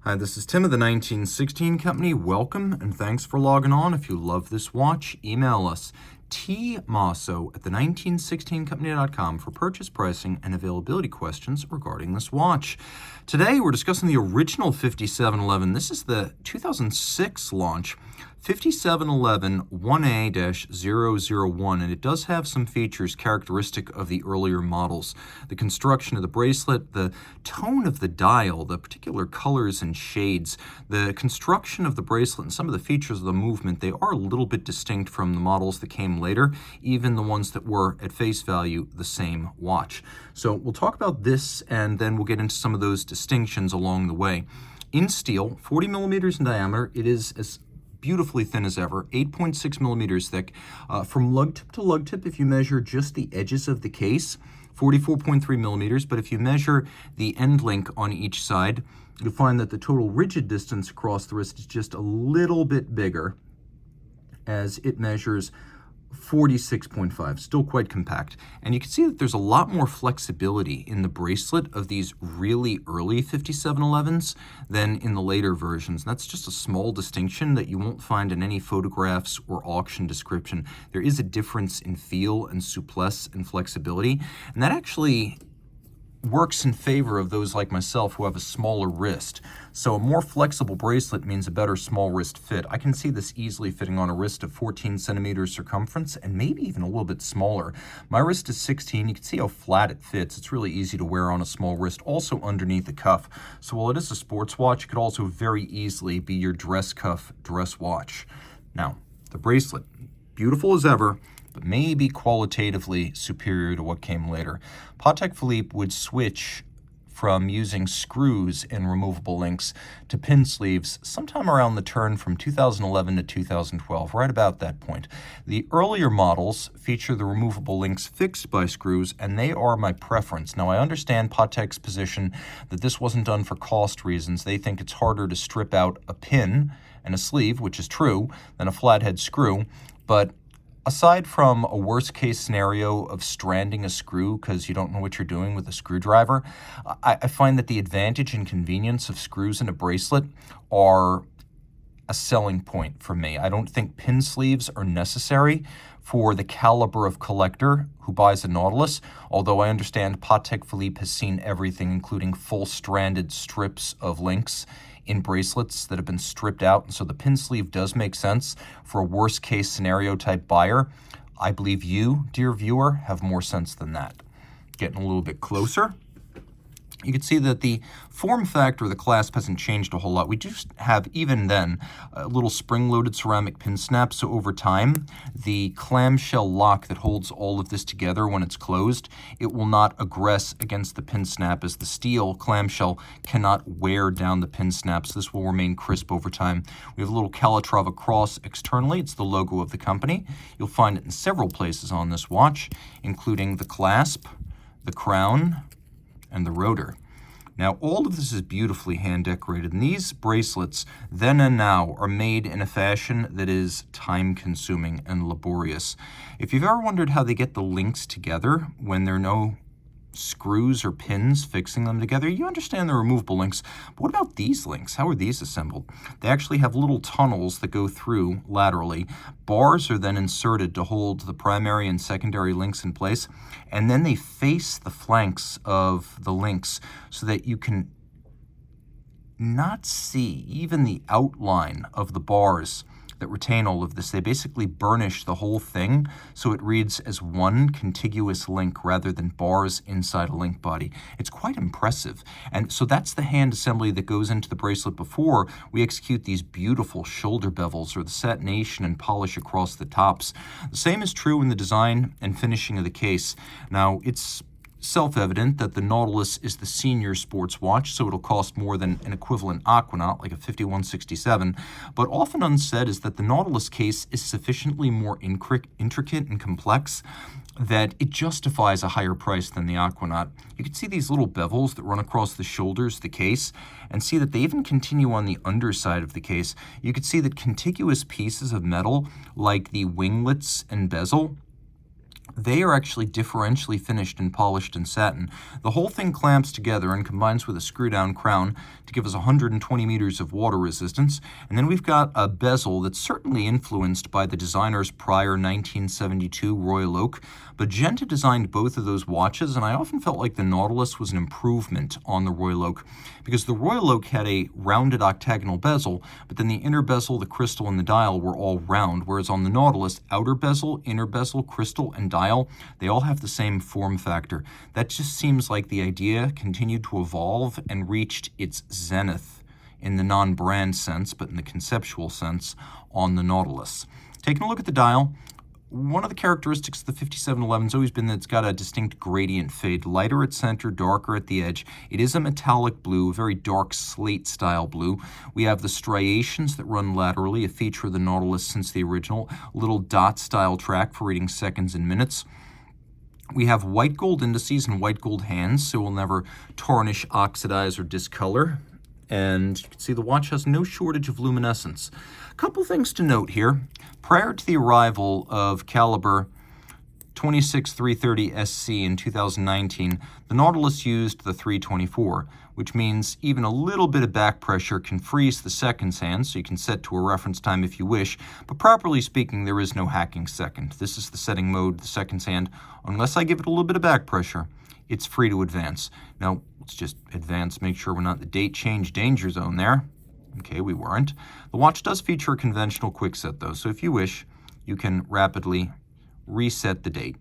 Hi, this is Tim of the 1916 Company. Welcome and thanks for logging on. If you love this watch, email us tmosso at the1916company.com for purchase pricing and availability questions regarding this watch. Today we're discussing the original 5711. This is the 2006 launch. 5711 1A-001, and it does have some features characteristic of the earlier models. The construction of the bracelet, the tone of the dial, the particular colors and shades, the construction of the bracelet, and some of the features of the movement, they are a little bit distinct from the models that came later, even the ones that were at face value the same watch. So we'll talk about this and then we'll get into some of those distinctions along the way. In steel, 40 millimeters in diameter, it is as beautifully thin as ever, 8.6 millimeters thick. From lug tip to lug tip, if you measure just the edges of the case, 44.3 millimeters, but if you measure the end link on each side, you'll find that the total rigid distance across the wrist is just a little bit bigger, as it measures 46.5, still quite compact. And you can see that there's a lot more flexibility in the bracelet of these really early 5711s than in the later versions. And that's just a small distinction that you won't find in any photographs or auction description. There is a difference in feel and souplesse and flexibility, and that actually works in favor of those like myself who have a smaller wrist. So a more flexible bracelet means a better small wrist fit. I can see this easily fitting on a wrist of 14 centimeters circumference and maybe even a little bit smaller. My wrist is 16. You can see how flat it fits. It's really easy to wear on a small wrist, also underneath the cuff. So while it is a sports watch, it could also very easily be your dress cuff dress watch. Now, the bracelet, beautiful as ever, but maybe qualitatively superior to what came later. Patek Philippe would switch from using screws and removable links to pin sleeves sometime around the turn from 2011 to 2012, right about that point. The earlier models feature the removable links fixed by screws, and they are my preference. Now, I understand Patek's position that this wasn't done for cost reasons. They think it's harder to strip out a pin and a sleeve, which is true, than a flathead screw, but aside from a worst-case scenario of stranding a screw because you don't know what you're doing with a screwdriver, I find that the advantage and convenience of screws in a bracelet are a selling point for me. I don't think pin sleeves are necessary for the caliber of collector who buys a Nautilus, although I understand Patek Philippe has seen everything, including full stranded strips of links in bracelets that have been stripped out, and so the pin sleeve does make sense for a worst case scenario type buyer. I believe you, dear viewer, have more sense than that. Getting a little bit closer, you can see that the form factor of the clasp hasn't changed a whole lot. We just have, even then, a little spring-loaded ceramic pin snap, so over time, the clamshell lock that holds all of this together when it's closed, it will not aggress against the pin snap, as the steel clamshell cannot wear down the pin snaps. This will remain crisp over time. We have a little Calatrava cross externally. It's the logo of the company. You'll find it in several places on this watch, including the clasp, the crown, and the rotor. Now, all of this is beautifully hand decorated, and these bracelets, then and now, are made in a fashion that is time-consuming and laborious. If you've ever wondered how they get the links together when there are no screws or pins fixing them together, you understand the removable links. But what about these links? How are these assembled? They actually have little tunnels that go through laterally. Bars are then inserted to hold the primary and secondary links in place, and then they face the flanks of the links so that you can not see even the outline of the bars that retain all of this. They basically burnish the whole thing so it reads as one contiguous link rather than bars inside a link body. It's quite impressive. And so that's the hand assembly that goes into the bracelet before we execute these beautiful shoulder bevels or the satination and polish across the tops. The same is true in the design and finishing of the case. Now, it's self-evident that the Nautilus is the senior sports watch, so it'll cost more than an equivalent Aquanaut, like a 5167, but often unsaid is that the Nautilus case is sufficiently more intricate and complex that it justifies a higher price than the Aquanaut. You can see these little bevels that run across the shoulders of the case, and see that they even continue on the underside of the case. You can see that contiguous pieces of metal, like the winglets and bezel, They are actually differentially finished and polished in satin. The whole thing clamps together and combines with a screw-down crown to give us 120 meters of water resistance. And then we've got a bezel that's certainly influenced by the designer's prior 1972 Royal Oak. But Genta designed both of those watches, and I often felt like the Nautilus was an improvement on the Royal Oak, because the Royal Oak had a rounded octagonal bezel, but then the inner bezel, the crystal, and the dial were all round, whereas on the Nautilus, outer bezel, inner bezel, crystal, and dial, they all have the same form factor. That just seems like the idea continued to evolve and reached its zenith in the non-brand sense, but in the conceptual sense, on the Nautilus. Taking a look at the dial, one of the characteristics of the 5711 has always been that it's got a distinct gradient fade, lighter at center, darker at the edge. It is a metallic blue, a very dark slate-style blue. We have the striations that run laterally, a feature of the Nautilus since the original, a little dot-style track for reading seconds and minutes. We have white gold indices and white gold hands, so it will never tarnish, oxidize, or discolor. And you can see the watch has no shortage of luminescence. A couple things to note here. Prior to the arrival of Caliber 26330 SC in 2019, the Nautilus used the 324, which means even a little bit of back pressure can freeze the seconds hand, so you can set to a reference time if you wish, but properly speaking, there is no hacking second. This is the setting mode, the seconds hand. Unless I give it a little bit of back pressure, it's free to advance. Now, let's just advance, make sure we're not in the date change danger zone there. Okay, we weren't. The watch does feature a conventional quick set though, so if you wish, you can rapidly reset the date.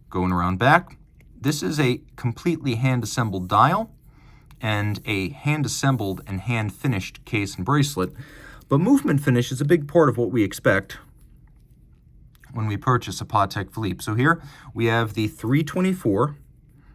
Going around back, this is a completely hand-assembled dial and a hand-assembled and hand-finished case and bracelet, but movement finish is a big part of what we expect when we purchase a Patek Philippe. So here we have the 324,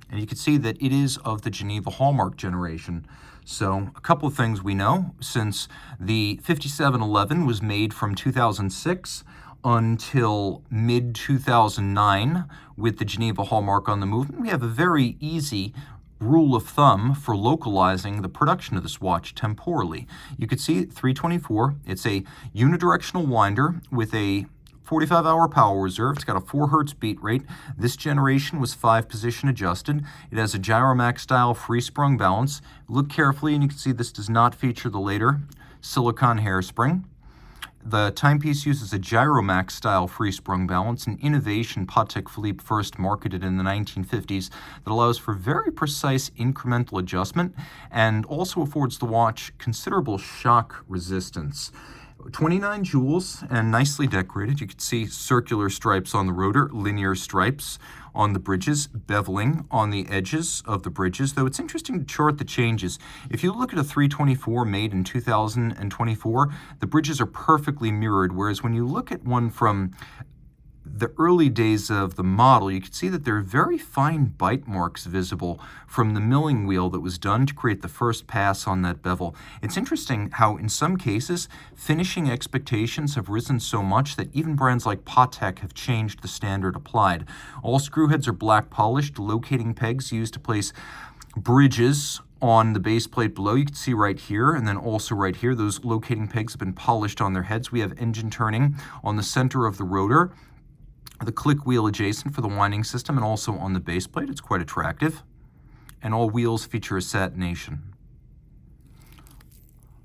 and you can see that it is of the Geneva Hallmark generation. So a couple of things we know, since the 5711 was made from 2006 until mid-2009 with the Geneva Hallmark on the movement, we have a very easy rule of thumb for localizing the production of this watch temporally. You can see 324, it's a unidirectional winder with a 45-hour power reserve. It's got a 4 hertz beat rate. This generation was 5-position adjusted. It has a gyromax style free sprung balance. Look carefully and you can see this does not feature the later silicone hairspring. The timepiece uses a gyromax style free sprung balance, an innovation Patek Philippe first marketed in the 1950s that allows for very precise incremental adjustment and also affords the watch considerable shock resistance. 29 jewels and nicely decorated. You can see circular stripes on the rotor, linear stripes on the bridges, beveling on the edges of the bridges, though it's interesting to chart the changes. If you look at a 324 made in 2024, the bridges are perfectly mirrored, whereas when you look at one from the early days of the model, you can see that there are very fine bite marks visible from the milling wheel that was done to create the first pass on that bevel. It's interesting how in some cases, finishing expectations have risen so much that even brands like Patek have changed the standard applied. All screw heads are black polished, locating pegs used to place bridges on the base plate below. You can see right here, and then also right here, those locating pegs have been polished on their heads. We have engine turning on the center of the rotor, the click wheel adjacent for the winding system, and also on the base plate. It's quite attractive. And all wheels feature a satination.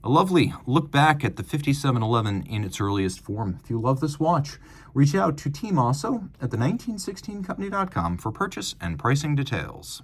A lovely look back at the 5711 in its earliest form. If you love this watch, reach out to Team Mosso at the 1916company.com for purchase and pricing details.